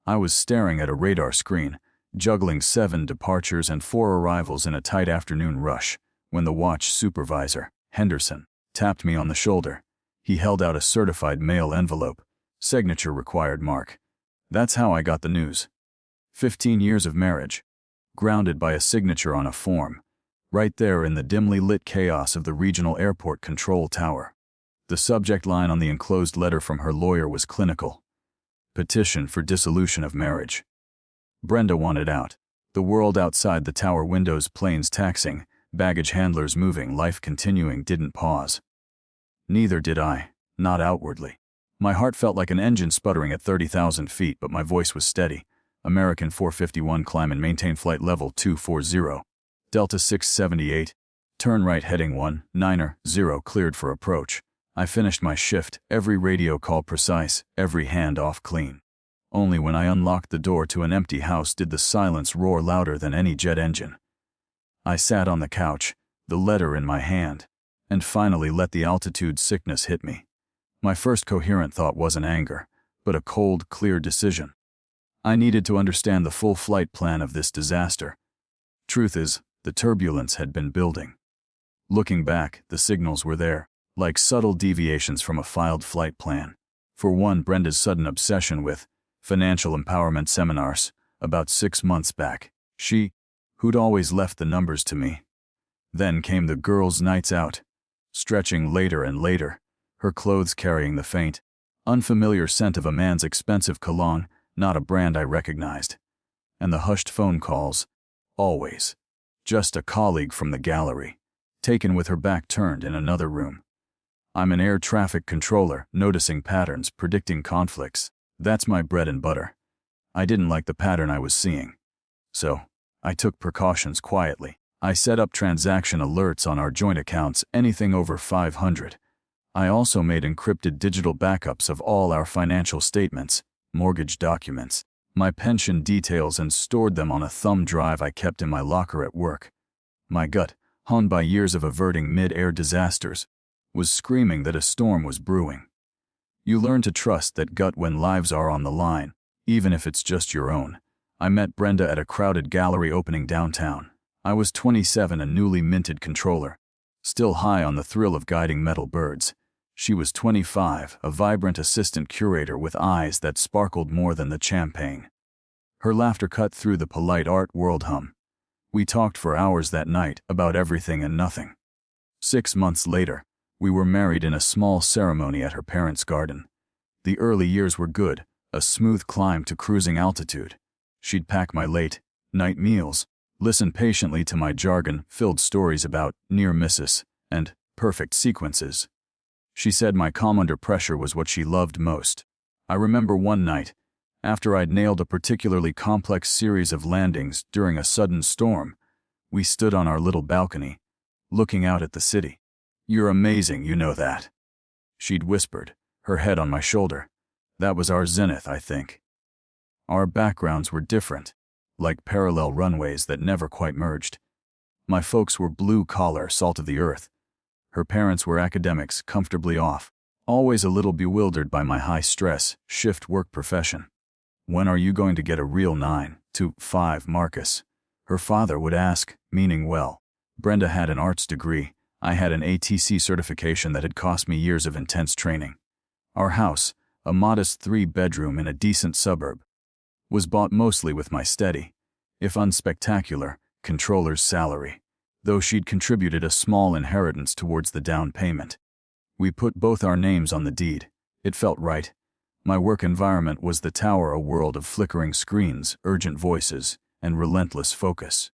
I was staring at a radar screen, juggling 7 departures and 4 arrivals in a tight afternoon rush, when the watch supervisor, Henderson, tapped me on the shoulder. He held out a certified mail envelope, signature required mark. That's how I got the news. 15 years of marriage, grounded by a signature on a form, right there in the dimly lit chaos of the regional airport control tower. The subject line on the enclosed letter from her lawyer was clinical. Petition for dissolution of marriage. Brenda wanted out. The world outside the tower windows, planes taxiing, baggage handlers moving, life continuing, didn't pause. Neither did I, not outwardly. My heart felt like an engine sputtering at 30,000 feet, but my voice was steady. American 451, climb and maintain flight level 240. Delta 678, turn right heading 190, cleared for approach. I finished my shift, every radio call precise, every handoff clean. Only when I unlocked the door to an empty house did the silence roar louder than any jet engine. I sat on the couch, the letter in my hand, and finally let the altitude sickness hit me. My first coherent thought wasn't anger, but a cold, clear decision. I needed to understand the full flight plan of this disaster. Truth is, the turbulence had been building. Looking back, the signals were there, like subtle deviations from a filed flight plan. For one, Brenda's sudden obsession with financial empowerment seminars, about 6 months back. Who'd always left the numbers to me. Then came the girls' nights out, stretching later and later, her clothes carrying the faint, unfamiliar scent of a man's expensive cologne, not a brand I recognized. And the hushed phone calls, always. Just a colleague from the gallery, taken with her back turned in another room. I'm an air traffic controller, noticing patterns, predicting conflicts. That's my bread and butter. I didn't like the pattern I was seeing. So, I took precautions quietly. I set up transaction alerts on our joint accounts, anything over 500. I also made encrypted digital backups of all our financial statements, mortgage documents, my pension details, and stored them on a thumb drive I kept in my locker at work. My gut, honed by years of averting mid-air disasters, was screaming that a storm was brewing. You learn to trust that gut when lives are on the line, even if it's just your own. I met Brenda at a crowded gallery opening downtown. I was 27, a newly minted controller, still high on the thrill of guiding metal birds. She was 25, a vibrant assistant curator with eyes that sparkled more than the champagne. Her laughter cut through the polite art world hum. We talked for hours that night about everything and nothing. 6 months later, we were married in a small ceremony at her parents' garden. The early years were good, a smooth climb to cruising altitude. She'd pack my late-night meals, listen patiently to my jargon-filled stories about near misses and perfect sequences. She said my calm under pressure was what she loved most. I remember one night, after I'd nailed a particularly complex series of landings during a sudden storm, we stood on our little balcony, looking out at the city. "You're amazing, you know that," she'd whispered, her head on my shoulder. That was our zenith, I think. Our backgrounds were different, like parallel runways that never quite merged. My folks were blue-collar, salt of the earth. Her parents were academics, comfortably off, always a little bewildered by my high-stress, shift work profession. "When are you going to get a real 9 to 5, Marcus?" her father would ask, meaning well. Brenda had an arts degree. I had an ATC certification that had cost me years of intense training. Our house, a modest 3-bedroom in a decent suburb, was bought mostly with my steady, if unspectacular, controller's salary, though she'd contributed a small inheritance towards the down payment. We put both our names on the deed. It felt right. My work environment was the tower, a world of flickering screens, urgent voices, and relentless focus.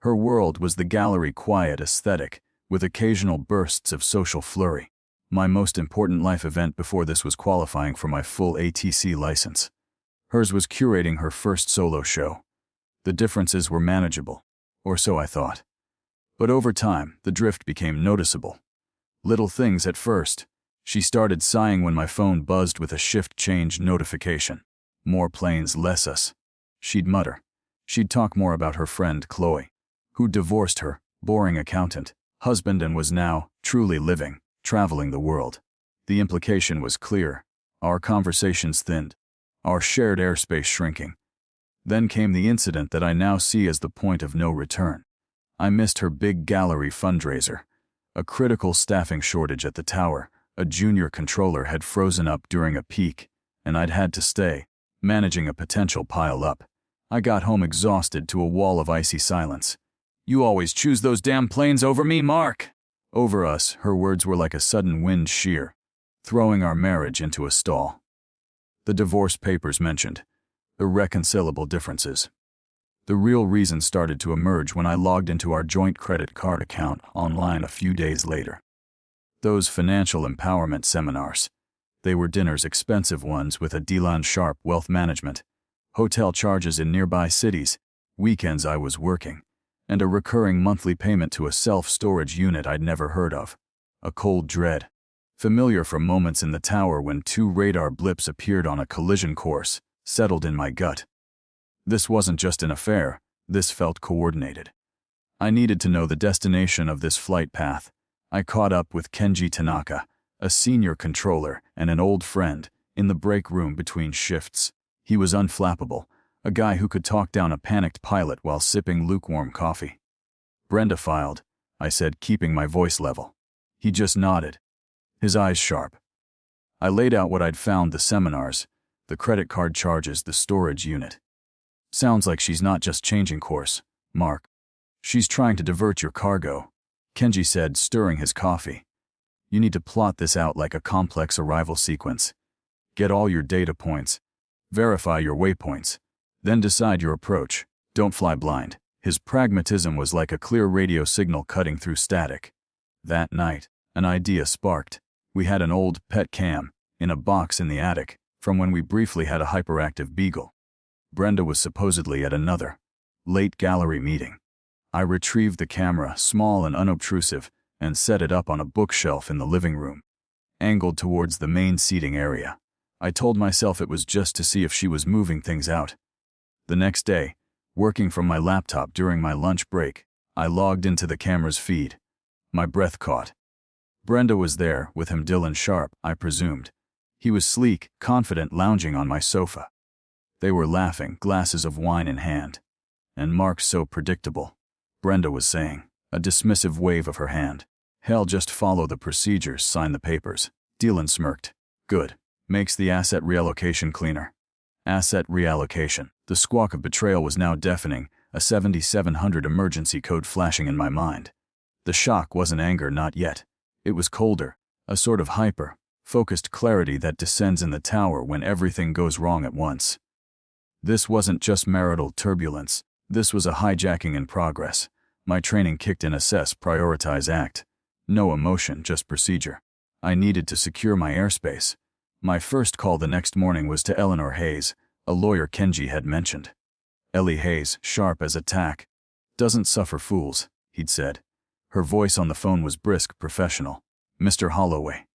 Her world was the gallery, quiet, aesthetic, with occasional bursts of social flurry. My most important life event before this was qualifying for my full ATC license. Hers was curating her first solo show. The differences were manageable, or so I thought. But over time, the drift became noticeable. Little things at first. She started sighing when my phone buzzed with a shift change notification. More planes, less us. She'd mutter. She'd talk more about her friend Chloe, who divorced her boring accountant husband and was now truly living, traveling the world. The implication was clear. Our conversations thinned. our shared airspace shrinking. Then came the incident that I now see as the point of no return. I missed her big gallery fundraiser. A critical staffing shortage at the tower, a junior controller had frozen up during a peak, and I'd had to stay, managing a potential pile-up. I got home exhausted to a wall of icy silence. "You always choose those damn planes over me, Mark!" Over us, her words were like a sudden wind shear, throwing our marriage into a stall. The divorce papers mentioned irreconcilable differences. The real reason started to emerge when I logged into our joint credit card account online a few days later. Those financial empowerment seminars. They were dinners, expensive ones with a Dylan Sharp wealth management, hotel charges in nearby cities, weekends I was working, and a recurring monthly payment to a self-storage unit I'd never heard of. A cold dread, familiar from moments in the tower when 2 radar blips appeared on a collision course, settled in my gut. This wasn't just an affair, this felt coordinated. I needed to know the destination of this flight path. I caught up with Kenji Tanaka, a senior controller and an old friend, in the break room between shifts. He was unflappable, a guy who could talk down a panicked pilot while sipping lukewarm coffee. "Brenda filed," I said, keeping my voice level. He just nodded, his eyes sharp. I laid out what I'd found: the seminars, the credit card charges, the storage unit. "Sounds like she's not just changing course, Mark. She's trying to divert your cargo," Kenji said, stirring his coffee. "You need to plot this out like a complex arrival sequence. Get all your data points, verify your waypoints, then decide your approach. Don't fly blind." His pragmatism was like a clear radio signal cutting through static. That night, an idea sparked. We had an old pet cam in a box in the attic from when we briefly had a hyperactive beagle. Brenda was supposedly at another late gallery meeting. I retrieved the camera, small and unobtrusive, and set it up on a bookshelf in the living room, angled towards the main seating area. I told myself it was just to see if she was moving things out. The next day, working from my laptop during my lunch break, I logged into the camera's feed. My breath caught. Brenda was there, with him, Dylan Sharp, I presumed. He was sleek, confident, lounging on my sofa. They were laughing, glasses of wine in hand. "And Mark's so predictable," Brenda was saying, a dismissive wave of her hand. "Hell, just follow the procedures, sign the papers." Dylan smirked. "Good. Makes the asset reallocation cleaner." Asset reallocation. The squawk of Betrayal was now deafening, a 7700 emergency code flashing in my mind. The shock wasn't anger, not yet. It was colder, a sort of hyper-focused clarity that descends in the tower when everything goes wrong at once. This wasn't just marital turbulence. This was a hijacking in progress. My training kicked in: assess, prioritize, act. No emotion, just procedure. I needed to secure my airspace. My first call the next morning was to Eleanor Hayes, a lawyer Kenji had mentioned. Ellie Hayes, sharp as a tack. "Doesn't suffer fools," he'd said. Her voice on the phone was brisk, professional. "Mr. Holloway.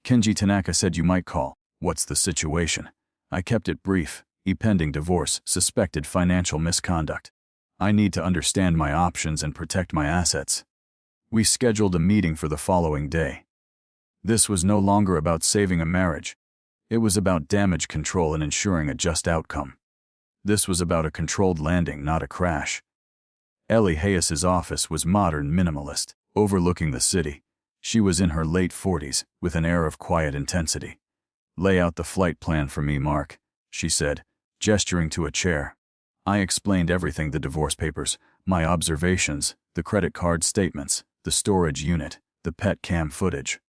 Kenji Tanaka said you might call. What's the situation?" I kept it brief. Pending divorce, suspected financial misconduct. I need to understand my options and protect my assets. We scheduled a meeting for the following day. This was no longer about saving a marriage. It was about damage control and ensuring a just outcome. This was about a controlled landing, not a crash. Ellie Hayes's office was modern, minimalist, overlooking the city. She was in her late 40s, with an air of quiet intensity. "Lay out the flight plan for me, Mark," she said, gesturing to a chair. I explained everything: the divorce papers, my observations, the credit card statements, the storage unit, the pet cam footage.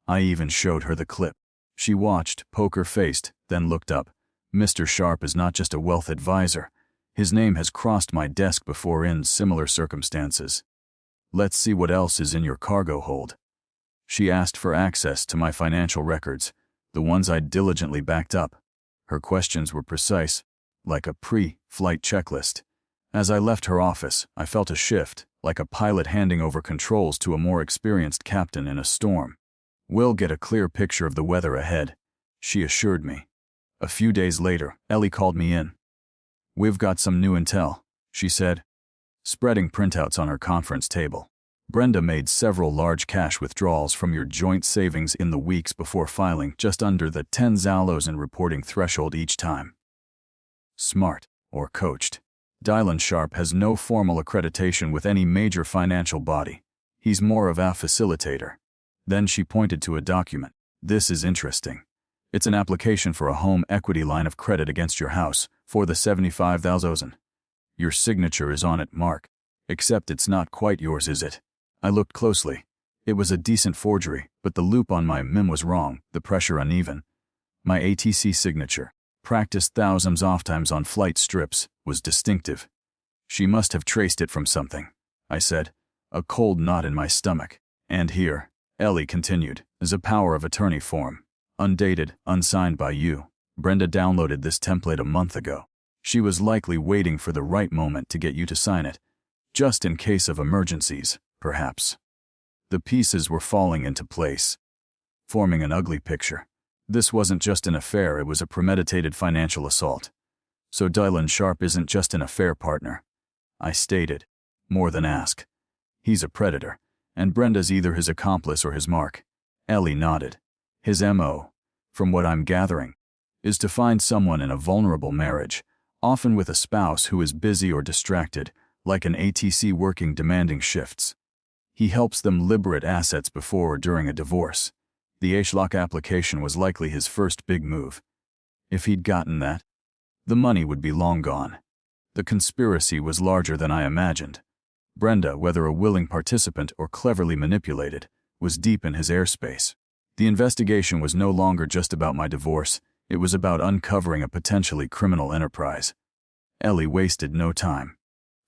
I even showed her the clip. She watched, poker-faced, then looked up. "Mr. Sharp is not just a wealth advisor. His name has crossed my desk before in similar circumstances. Let's see what else is in your cargo hold." She asked for access to my financial records, the ones I'd diligently backed up. Her questions were precise, like a pre-flight checklist. As I left her office, I felt a shift, like a pilot handing over controls to a more experienced captain in a storm. "We'll get a clear picture of the weather ahead," she assured me. A few days later, Ellie called me in. "We've got some new intel," she said, spreading printouts on her conference table. "Brenda made several large cash withdrawals from your joint savings in the weeks before filing, just under the 10 Zalos in reporting threshold each time. smart, or coached. Dylan Sharp has no formal accreditation with any major financial body. He's more of a facilitator. Then she pointed to a document. This is interesting. It's an application for a home equity line of credit against your house for the $75,000. Your signature is on it, Mark. Except it's not quite yours, is it? I looked closely. It was a decent forgery, but the loop on my mem was wrong, the pressure uneven. My ATC signature, practiced thousands of times on flight strips, was distinctive. She must have traced it from something, I said, a cold knot in my stomach. And here, Ellie continued, is a power of attorney form. Undated, unsigned by you. Brenda downloaded this template a month ago. She was likely waiting for the right moment to get you to sign it. Just in case of emergencies, perhaps. The pieces were falling into place, forming an ugly picture. This wasn't just an affair, it was a premeditated financial assault. So Dylan Sharp isn't just an affair partner. I stated. More than ask. He's a predator, and Brenda's either his accomplice or his mark. Ellie nodded. His MO, from what I'm gathering, is to find someone in a vulnerable marriage, often with a spouse who is busy or distracted, like an ATC working demanding shifts. He helps them liberate assets before or during a divorce. The HLOC application was likely his first big move. If he'd gotten that, the money would be long gone. The conspiracy was larger than I imagined. Brenda, whether a willing participant or cleverly manipulated, was deep in his airspace. The investigation was no longer just about my divorce, it was about uncovering a potentially criminal enterprise. Ellie wasted no time.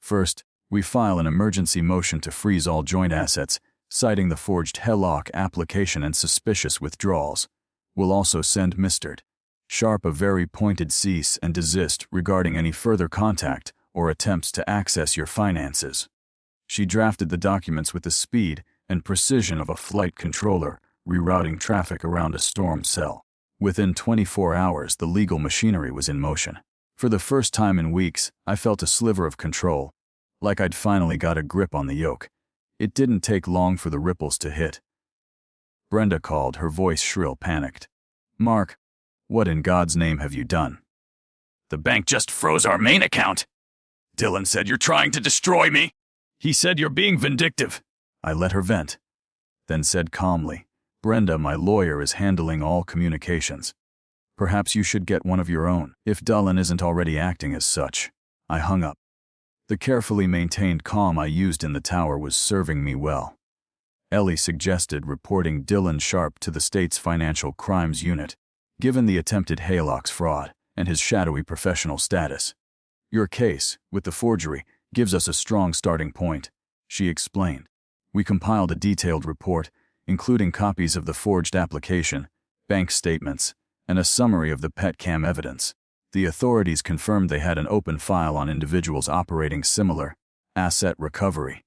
First, we file an emergency motion to freeze all joint assets, citing the forged HELOC application and suspicious withdrawals. We'll also send Mr. Sharp a very pointed cease and desist regarding any further contact or attempts to access your finances. She drafted the documents with the speed and precision of a flight controller, rerouting traffic around a storm cell. Within 24 hours, the legal machinery was in motion. For the first time in weeks, I felt a sliver of control, like I'd finally got a grip on the yoke. It didn't take long for the ripples to hit. Brenda called, her voice shrill, panicked. Mark, what in God's name have you done? The bank just froze our main account. Dylan said you're trying to destroy me. He said you're being vindictive. I let her vent, then said calmly, Brenda, my lawyer is handling all communications. Perhaps you should get one of your own, if Dylan isn't already acting as such. I hung up. The carefully maintained calm I used in the tower was serving me well. Ellie suggested reporting Dylan Sharp to the state's Financial Crimes Unit, given the attempted HELOC fraud and his shadowy professional status. Your case, with the forgery, gives us a strong starting point, she explained. We compiled a detailed report, including copies of the forged application, bank statements, and a summary of the PetCam evidence. The authorities confirmed they had an open file on individuals operating similar asset recovery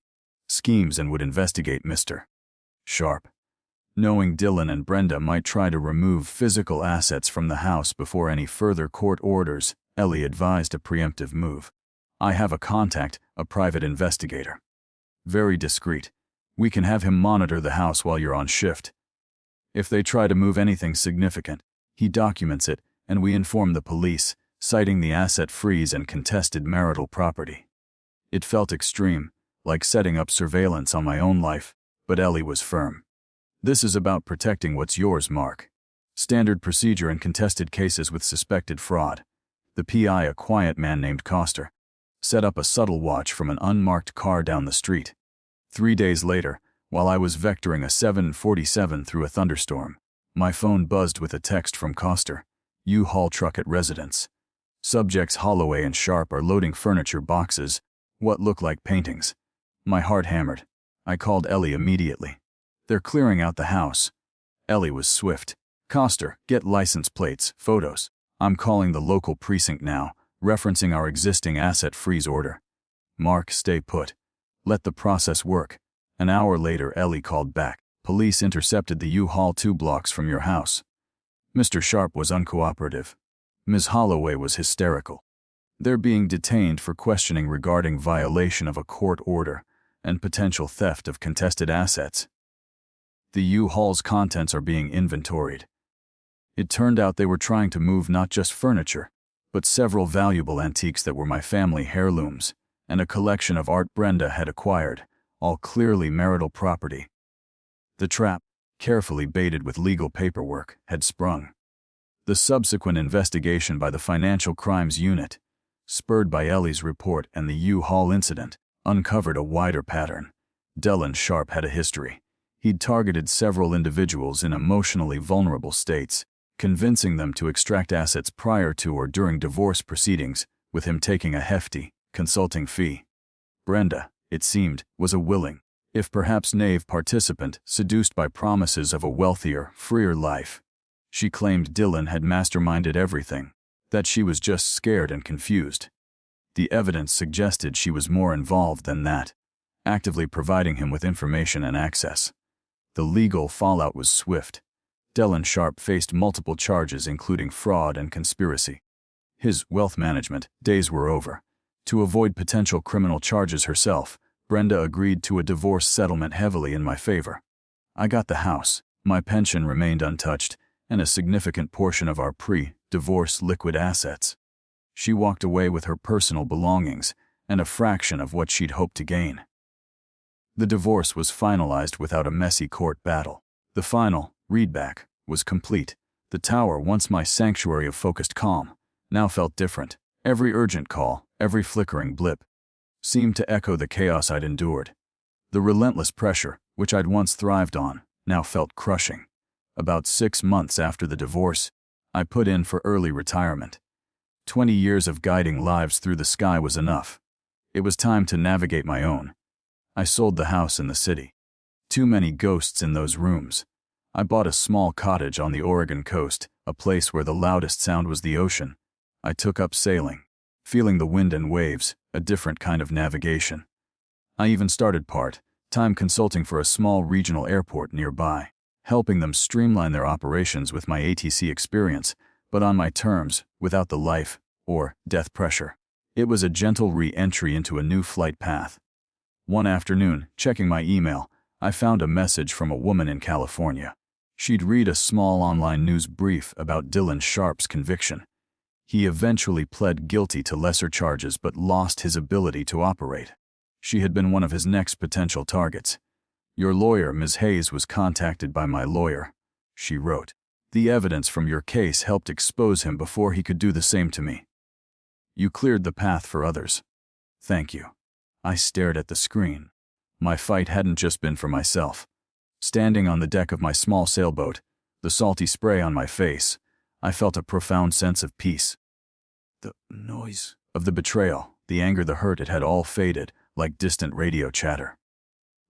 schemes and would investigate Mr. Sharp. Knowing Dylan and Brenda might try to remove physical assets from the house before any further court orders, Ellie advised a preemptive move. I have a contact, a private investigator. Very discreet. We can have him monitor the house while you're on shift. If they try to move anything significant, he documents it, and we inform the police, citing the asset freeze and contested marital property. It felt extreme, like setting up surveillance on my own life, but Ellie was firm. This is about protecting what's yours, Mark. Standard procedure in contested cases with suspected fraud. The PI, a quiet man named Coster, set up a subtle watch from an unmarked car down the street. 3 days later, while I was vectoring a 747 through a thunderstorm, my phone buzzed with a text from Coster. U-Haul truck at residence. Subjects Holloway and Sharp are loading furniture boxes, what look like paintings. My heart hammered. I called Ellie immediately. They're clearing out the house. Ellie was swift. Coster, get license plates, photos. I'm calling the local precinct now, referencing our existing asset freeze order. Mark, stay put. Let the process work. An hour later, Ellie called back. Police intercepted the U-Haul 2 blocks from your house. Mr. Sharp was uncooperative. Ms. Holloway was hysterical. They're being detained for questioning regarding violation of a court order and potential theft of contested assets. The U-Haul's contents are being inventoried. It turned out they were trying to move not just furniture, but several valuable antiques that were my family heirlooms, and a collection of art Brenda had acquired, all clearly marital property. The trap, carefully baited with legal paperwork, had sprung. The subsequent investigation by the Financial Crimes Unit, spurred by Ellie's report and the U-Haul incident, uncovered a wider pattern. Dylan Sharp had a history. He'd targeted several individuals in emotionally vulnerable states, convincing them to extract assets prior to or during divorce proceedings, with him taking a hefty consulting fee. Brenda, it seemed, was a willing, if perhaps naive participant, seduced by promises of a wealthier, freer life. She claimed Dylan had masterminded everything, that she was just scared and confused. The evidence suggested she was more involved than that, actively providing him with information and access. The legal fallout was swift. Dylan Sharp faced multiple charges including fraud and conspiracy. His wealth management days were over. To avoid potential criminal charges herself, Brenda agreed to a divorce settlement heavily in my favor. I got the house, my pension remained untouched, and a significant portion of our pre-divorce liquid assets. She walked away with her personal belongings and a fraction of what she'd hoped to gain. The divorce was finalized without a messy court battle. The final readback was complete. The tower, once my sanctuary of focused calm, now felt different. Every urgent call, every flickering blip, seemed to echo the chaos I'd endured. The relentless pressure, which I'd once thrived on, now felt crushing. About 6 months after the divorce, I put in for early retirement. 20 years of guiding lives through the sky was enough. It was time to navigate my own. I sold the house in the city. Too many ghosts in those rooms. I bought a small cottage on the Oregon coast, a place where the loudest sound was the ocean. I took up sailing, feeling the wind and waves, a different kind of navigation. I even started part-time consulting for a small regional airport nearby, helping them streamline their operations with my ATC experience, but on my terms, without the life or death pressure. It was a gentle re-entry into a new flight path. One afternoon, checking my email, I found a message from a woman in California. She'd read a small online news brief about Dylan Sharp's conviction. He eventually pled guilty to lesser charges but lost his ability to operate. She had been one of his next potential targets. "Your lawyer, Ms. Hayes, was contacted by my lawyer," she wrote. "The evidence from your case helped expose him before he could do the same to me. You cleared the path for others. Thank you." I stared at the screen. My fight hadn't just been for myself. Standing on the deck of my small sailboat, the salty spray on my face, I felt a profound sense of peace. The noise of the betrayal, the anger, the hurt, it had all faded, like distant radio chatter.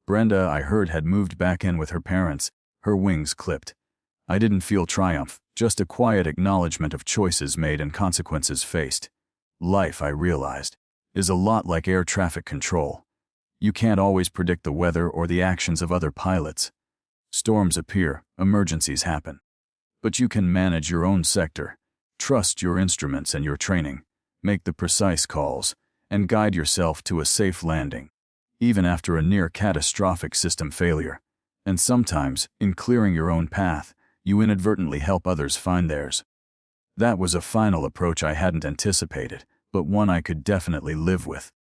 Brenda, I heard, had moved back in with her parents, her wings clipped. I didn't feel triumph, just a quiet acknowledgement of choices made and consequences faced. Life, I realized, is a lot like air traffic control. You can't always predict the weather or the actions of other pilots. Storms appear, emergencies happen. But you can manage your own sector, trust your instruments and your training, make the precise calls, and guide yourself to a safe landing, even after a near-catastrophic system failure. And sometimes, in clearing your own path, you inadvertently help others find theirs. That was a final approach I hadn't anticipated, but one I could definitely live with.